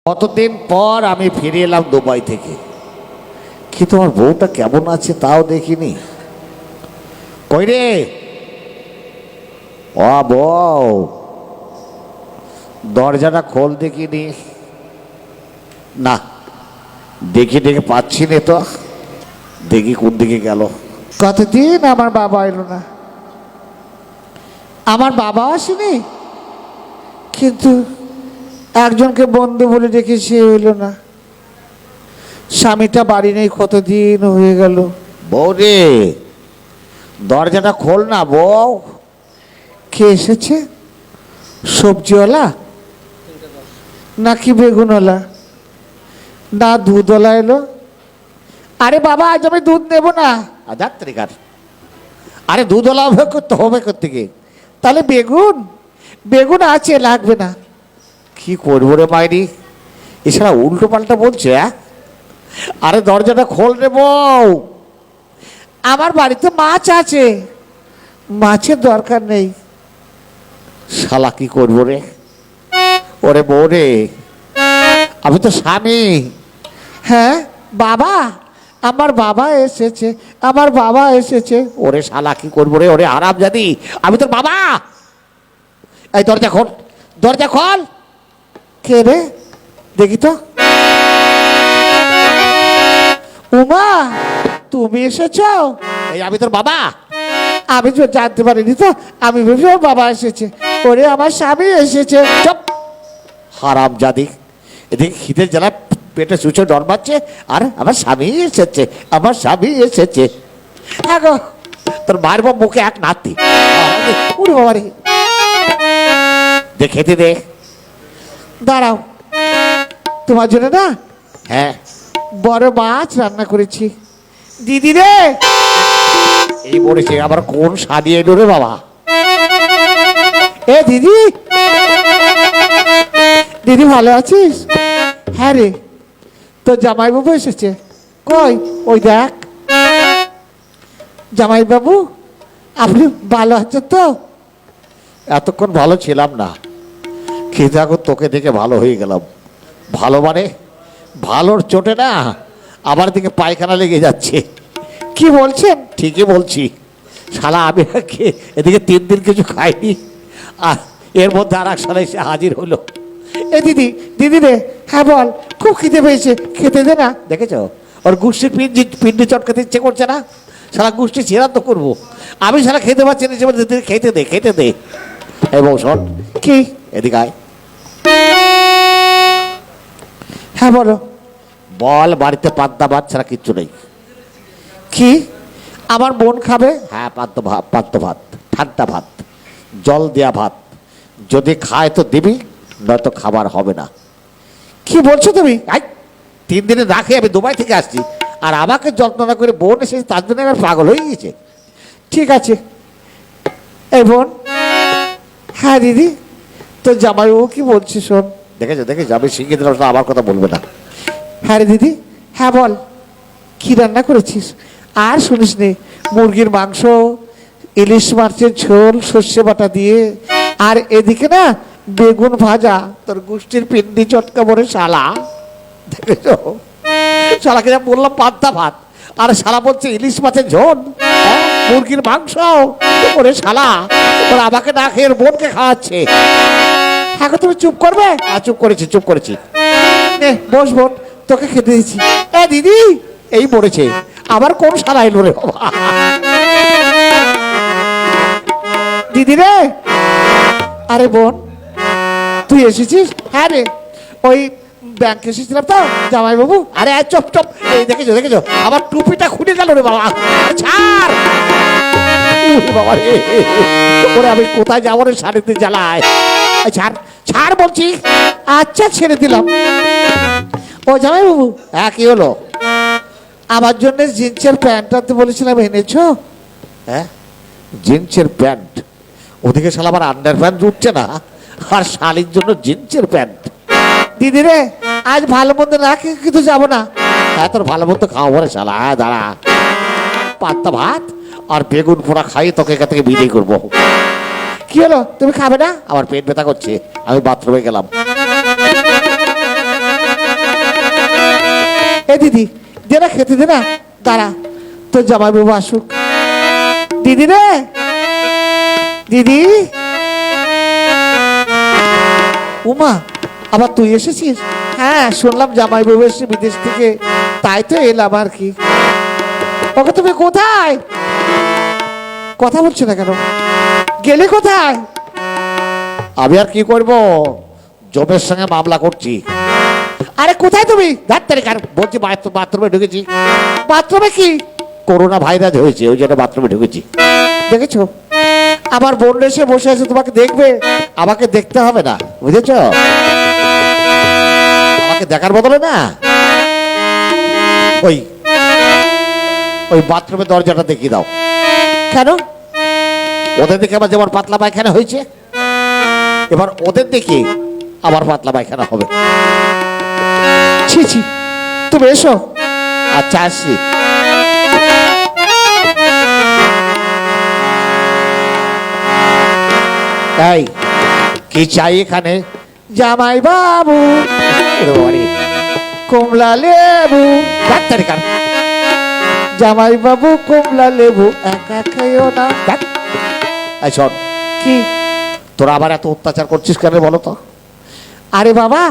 কতদিন পর আমি ফিরে এলাম দুবাই থেকে, কি তোমার বউটা কেমন আছে তাও দেখিনি। কই রে ও বউ, দরজাটা খোল দেখিনি। না দেখি দেখে পাচ্ছি না তো, দেখি কোন দিকে গেল। কতদিন আমার বাবা এলো না, আমার বাবা আসেনি, কিন্তু একজনকে বন্ধু বলে ডেকে সে এলো না। স্বামীটা বাড়ি নেই, কতদিন হয়ে গেল। বউ রে দরজাটা খোল না বউ। কে এসেছে? সবজিওয়ালা নাকি বেগুনওয়ালা না দুধওয়ালা এলো? আরে বাবা আজ আমি দুধ নেব না। যাত্রীকার, আরে দুধওয়ালা হবে করতে হবে কোথেকে? তাহলে বেগুন, বেগুন আছে, লাগবে না। কি করবো রে মাইরি, এছাড়া উল্টো পাল্টা বলছে। আরে দরজাটা খোল রে বউ। আমার বাড়িতে মাছ আছে, মাছের দরকার নেই। শালা কি করবো রে? ওরে বউ রে, আমি তো স্বামী। হ্যাঁ বাবা, আমার বাবা এসেছে, আমার বাবা এসেছে। ওরে শালা কি করবো রে? ওরে আরাম জানি, আমি তোর বাবা। এই দরজা খোল, দরজা খোল। কে রে দেখি তো। উমা, তুমি এসেছ? এই আমি তোর বাবা। আমি তো জানতে পারিনি তো, আমি ভেবেছি ওর বাবা এসেছে। ওরে আমার স্বামী এসেছে। চুপ হারাম জাদি, এদিকে খিদের জ্বালা পেটে সুচে ডরমাচ্ছে, আর আমার স্বামী এসেছে, আমার স্বামী এসেছে। হ্যাঁ গো, তোর মায়ের বাবা মুখে এক নাতি। উড়ে বাবা রে। দে খেতে দে। দাঁড়াও, তোমার জন্য না হ্যাঁ বড় মাছ রান্না করেছি। দিদি রে, এই বলেছে আবার কোন সাদিয়ে এলো রে বাবা। এ দিদি, দিদি ভালো আছিস? হ্যাঁ রে, তো জামাইবাবু এসেছে। কই ওই দেখ। জামাইবাবু আপনি ভালো আছেন তো? এতক্ষণ ভালো ছিলাম না, খেতে এখন তোকে দেখে ভালো হয়ে গেলাম। ভালো মানে ভালোর চোটে না আমার দিকে পায়খানা লেগে যাচ্ছে। কি বলছেন? ঠিকই বলছি, শালা আমি এদিকে 3 দিন কিছু খাইনি, আর এর মধ্যে আর এক শালা এসে হাজির হলো। এ দিদি, দিদি রে, হ্যাঁ বল, খুব খিদে পেয়েছে, খেতে দে না। দেখেছো ওর গোষ্ঠীর পিন্ডি চটকাতে ইচ্ছে করছে না, সারা গোষ্ঠী ছেড়া তো করবো। আমি সারা খেতে পারছি না, যেমন খেতে দে খেতে দে। এবং শোন, কি? এদিকে আয়। হ্যাঁ বলো। বল বাড়িতে পান্তা ভাত ছাড়া কিচ্ছু নেই। কি আমার বোন খাবে? হ্যাঁ পান্তা ভাত, ঠান্ডা ভাত, জল দেয়া ভাত, যদি খায় তো দিবি, নয়তো খাবার হবে না। কি বলছো তুমি? 3 দিনে রাখে, আমি দুবাই থেকে আসছি, আর আমাকে যত্ন না করে বোন এসেছে, তার জন্য আমার পাগল হয়ে গেছে। ঠিক আছে। এই বোন, হ্যাঁ দিদি, তো জামাইবাবু কি বলছি শোন। দেখেছো দেখেছো, আমি শিখিয়ে দিলাম, আমার কথা বলবে না। হ্যাঁ রে দিদি, হ্যাঁ বল, কি রান্না করেছিস? আর শুনিস নে, মুরগির মাংস, ইলিশ মাছের ঝোল সর্ষে বাটা দিয়ে, আর এদিকে না বেগুন ভাজা। তোর গোষ্ঠীর পিন্ডি চটকা বলে শালা। দেখেছো শালাকে যা বললাম পান্তা ভাত, আর শালা বলছে ইলিশ মাছের ঝোল, মুরগির মাংস। ওরে শালা, ওরা আমাকে না খেয়ে ওর বোনকে খাওয়াচ্ছে। হ্যাঁ গো, তুমি চুপ করবে? আর চুপ করেছি চুপ করেছি। নে বস বোন, তোকে খেতে দিচ্ছি। এ দিদি, এই মরেছে, আবার কোন শালা এলো রে বাবা। দিদি রে, আরে বোন তুই এসেছিস? হ্যাঁ রে, ওই ব্যাংকে এসেছিলাম তো জামাইবাবু। আরে চপ চপ, এই দেখেছো দেখেছো, আবার টুপিটা খুলে গেল রে বাবা। ছাড় ওরে বাবা রে, ওরে আমি কোথায় যাবো রে শাড়িতে জ্বালায়। ছাড় ছাড় বলছি। আচ্ছা ছেড়ে দিলাম। ও জামাইবাবু, হ্যাঁ কি হলো? আমার জন্য জিন্সের প্যান্ট আনতে বলেছিলাম, এনেছো? হ্যাঁ জিন্সের প্যান্ট? ওদিকে শালা আমার আন্ডার প্যান্ট উঠছে না, আর শালির জন্য জিন্সের প্যান্ট? দিদি রে, আজ ভালো মন্দ না খেয়ে কিন্তু যাবো না। হ্যাঁ তোর ভালো মতো খাওয়া বলে শালা। দাঁড়া, পান্তা ভাত আর বেগুন পোড়া খাই, তোকে এখান থেকে বিদায় করবো। কি হলো, তুমি খাবে না? আমার পেট ব্যথা করছে, আমি বাথরুমে গেলাম। এ দিদি দে না খেতে দে না, দাঁড়া তোর জামাইবাবু আসুক। দিদি রে, দিদি। উমা, আবার তুই এসেছিস? হ্যাঁ, শুনলাম জামাইবাবু এসে বিদেশ থেকে, তাই তো এলাম আর কি। ওকে, তুমি কোথায়? কথা বলছো না কেন? গেলে কোথায়? আমি আর কি করব, জমের সঙ্গে মামলা করছি। আরে কোথায় তুমি? ডাক্তারি কার বলছি, বাথরুমে ঢুকেছি। বাথরুমে কি? করোনা ভাইরাস হয়েছে, ওই জন্য বাথরুমে ঢুকেছি। দেখেছো, আমার বোন এসে বসে আছে, তোমাকে দেখবে। আমাকে দেখতে হবে না, বুঝেছ? আমাকে দেখার বদলে না, ওই ওই বাথরুমের দরজাটা দেখিয়ে দাও। কেন? ওদের দেখে আমার যেমন পাতলা পায়খানা হয়েছে, এবার ওদের দেখে আবার পাতলা পায়খানা হবে। ছি ছি, তুমি এসো। আচ্ছা, আসছি। তাই কি চাই এখানে? জামাই বাবু, ওরে বাবারে, কমলা লেবু। ডাক্তারি কার? জামাই বাবু কমলা লেবু একা খাইও না। ডাক। এই শোন, কি? তোরা আবার এত অত্যাচার করছিস কেন বলো তো? আরে বাবা,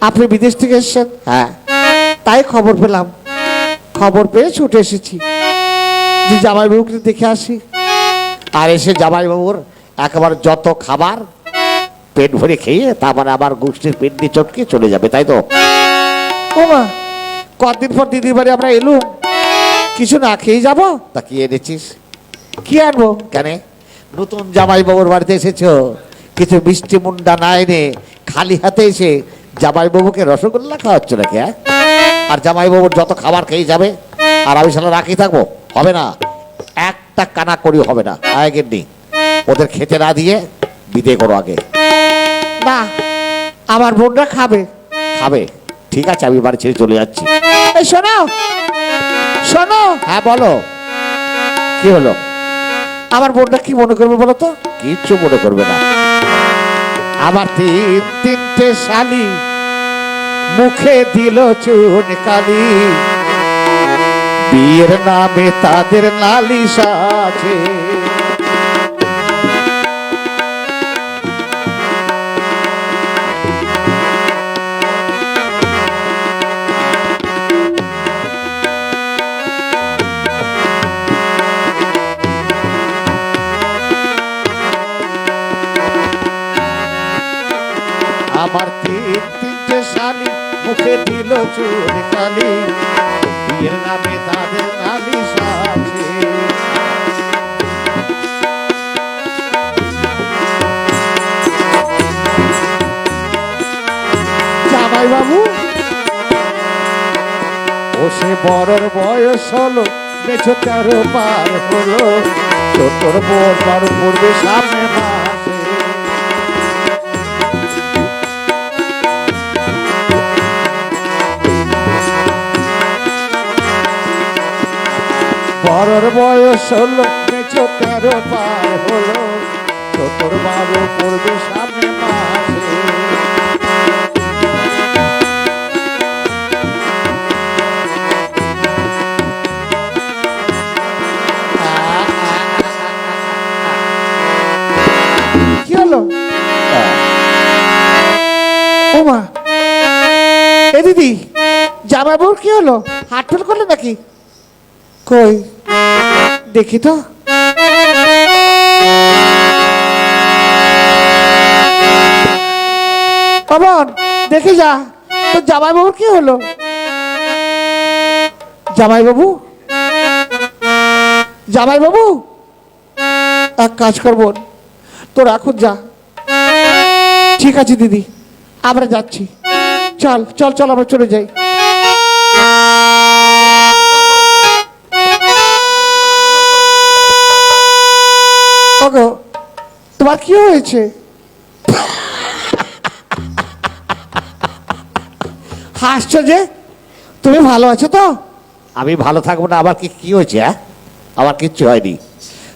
আপনি বিদেশ থেকে এসেছেন, হ্যাঁ, তাই খবর পেলাম। খবর পেয়ে ছুটে এসেছি যে জামাইবাবুকে দেখে আসি। আর এসে জামাইবাবুর একেবারে যত খাবার পেট ভরে খেয়ে তারপরে আবার গোষ্ঠীর পেট দিয়ে চটকে চলে যাবে, তাই তো? ওমা, কতদিন পর দিদির বাড়ি আমরা এলুম, কিছু না খেয়ে যাবো? তা কি এনেছিস? কি আনবো? কেন নতুন জামাইবাবুর বাড়িতে এসেছো, কিছু মিষ্টি মুন্ডা না এনে খালি হাতে এসে জামাইবাবুকে রসগোল্লা খাওয়াচ্ছ নাকি? হ্যাঁ, আর জামাইবাবুর যত খাবার খেয়ে যাবে আর আমি সালা রাখি থাকবো? হবে না, একটা কানা করি হবে না। আগের নেই, ওদের খেতে না দিয়ে বিদে করো আগে। না, আমার বোনরা খাবে। খাবে? ঠিক আছে, আমি বাড়ি ছেড়ে চলে যাচ্ছি। এই শোনো, শোনো। হ্যাঁ বলো, কি হলো? আমার বোনরা কি মনে করবে বলো তো? কিচ্ছু মনে করবে না। আমার তিনটে শালি মুখে দিল চুন কালি, বিয়ের নামে তাদের নালিশ আছে। আমার তিনটে শালি মুখে দিল চুন কালি, বিয়ের নামে তাদের নালিশ আছে। জামাই বাবু, ও সে বড়র বয়স হলো, বেছো 13 পার হলো, ছোটর বোন বার পড়বে সামনে মাসে। বড়র বয়স হলো, বেছো 13 পার হলো, ছোটর বারো পড়বে সামনে মাসে। কি হলো? ওমা, এ দিদি, জামাইবাবুর কি হলো? হাত ফেল করলো নাকি? কই দেখি তো। বাবন, দেখে যা, তো জামাইবাবুর কি হলো? জামাইবাবু, জামাইবাবু, এক কাজ করবো, তোর এখন যা। ঠিক আছে দিদি, আমরা যাচ্ছি। চল চল চল, আমরা চলে যাই। ওগো, তোমার কি হয়েছে? হাসছো যে? তুমি ভালো আছো তো? আমি ভালো থাকবো না, আবার কি হয়েছে? হ্যাঁ, আমার কিচ্ছু হয়নি।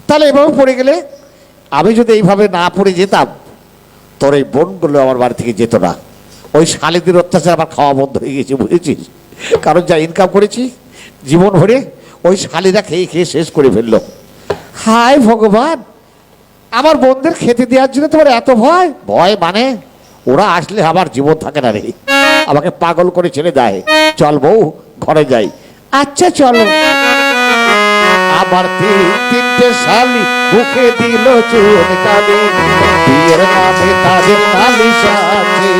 তাহলে এভাবে পড়ে গেলে? আমি যদি এইভাবে না পড়ে যেতাম, তোর এই বোনগুলো আমার বাড়ি থেকে যেত না। ওই শালিদের অত্যাচার আমার খাওয়া বন্ধ হয়ে গেছে, বুঝেছিস? কারণ যা ইনকাম করেছি জীবন ভরে ওই শালিরা খেয়ে খেয়ে শেষ করে ফেললো। হায় ভগবান, আমার বোনদের খেতে দেওয়ার জন্য তোমার এত ভয়? ভয় মানে ওরা আসলে আমার জীবন থাকে না রে, আমাকে পাগল করে ছেড়ে দেয়। চল বউ, ঘরে যাই। আচ্ছা চলো। আমার তিনটে শালি মুখে দিল চুন কালি, বিয়ের নামে তাদের নালিশ আছে।